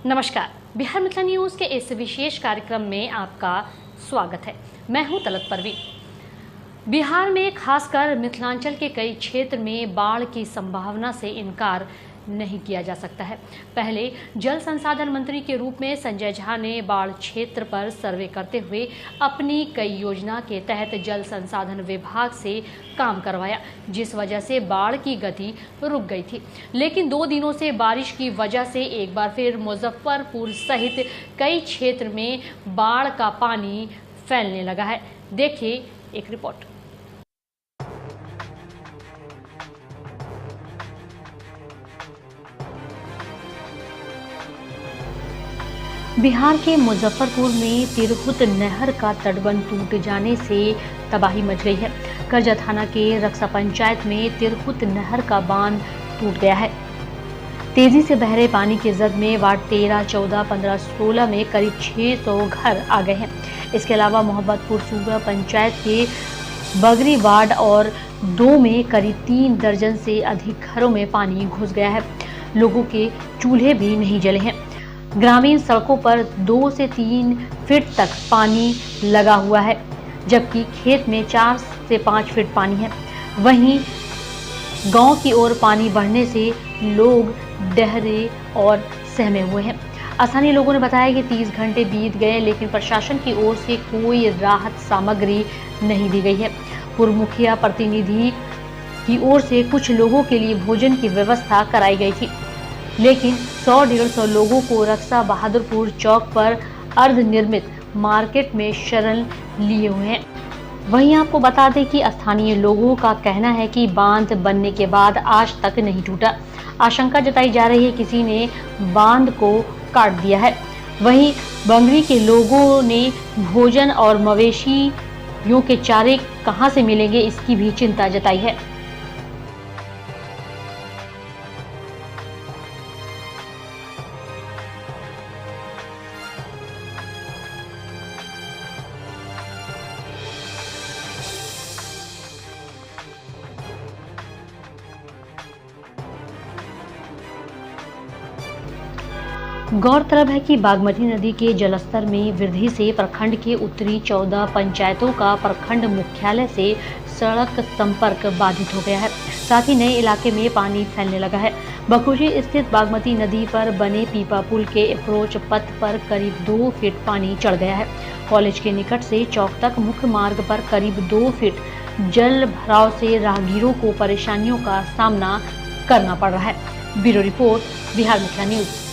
नमस्कार, बिहार मिथिला न्यूज़ के इस विशेष कार्यक्रम में आपका स्वागत है। मैं हूं तलत परवीन। बिहार में खासकर मिथिलांचल के कई क्षेत्र में बाढ़ की संभावना से इनकार नहीं किया जा सकता है। पहले जल संसाधन मंत्री के रूप में संजय झा ने बाढ़ क्षेत्र पर सर्वे करते हुए अपनी कई योजना के तहत जल संसाधन विभाग से काम करवाया, जिस वजह से बाढ़ की गति रुक गई थी। लेकिन 2 दिनों से बारिश की वजह से एक बार फिर मुजफ्फरपुर सहित कई क्षेत्र में बाढ़ का पानी फैलने लगा है। देखिए एक रिपोर्ट। बिहार के मुजफ्फरपुर में तिरहुत नहर का तटबंध टूट जाने से तबाही मच गई है। करजा थाना के रक्सा पंचायत में तिरहुत नहर का बांध टूट गया है। तेजी से बह रहे पानी की जद में वार्ड 13, 14, 15, 16 में करीब 600 घर आ गए हैं। इसके अलावा मोहब्बतपुर सूबा पंचायत के बगरी वार्ड और 2 में करीब 3 दर्जन से अधिक घरों में पानी घुस गया है। लोगों के चूल्हे भी नहीं जले हैं। ग्रामीण सड़कों पर 2 से 3 फीट तक पानी लगा हुआ है, जबकि खेत में 4 से 5 फीट पानी है। वहीं गांव की ओर पानी बढ़ने से लोग डरे और सहमे हुए हैं। स्थानीय लोगों ने बताया कि 30 घंटे बीत गए, लेकिन प्रशासन की ओर से कोई राहत सामग्री नहीं दी गई है। पूर्व मुखिया प्रतिनिधि की ओर से कुछ लोगों के लिए भोजन की व्यवस्था कराई गई थी, लेकिन 100-150 लोगों को रक्सा बहादुरपुर चौक पर अर्धनिर्मित मार्केट में शरण लिए हुए हैं। वहीं आपको बता दें कि स्थानीय लोगों का कहना है कि बांध बनने के बाद आज तक नहीं टूटा। आशंका जताई जा रही है किसी ने बांध को काट दिया है। वहीं बंगरी के लोगों ने भोजन और मवेशियों के चारे कहां से मिलेंगे, इसकी भी चिंता जताई है। गौरतलब है कि बागमती नदी के जलस्तर में वृद्धि से प्रखंड के उत्तरी 14 पंचायतों का प्रखंड मुख्यालय से सड़क संपर्क बाधित हो गया है। साथ ही नए इलाके में पानी फैलने लगा है। बखूजी स्थित बागमती नदी पर बने पीपा पुल के अप्रोच पथ पर करीब 2 फीट पानी चढ़ गया है। कॉलेज के निकट से चौक तक मुख्य मार्ग पर करीब 2 फीट जल भराव से राहगीरों को परेशानियों का सामना करना पड़ रहा है। Bureau report, Bihar Mithila news.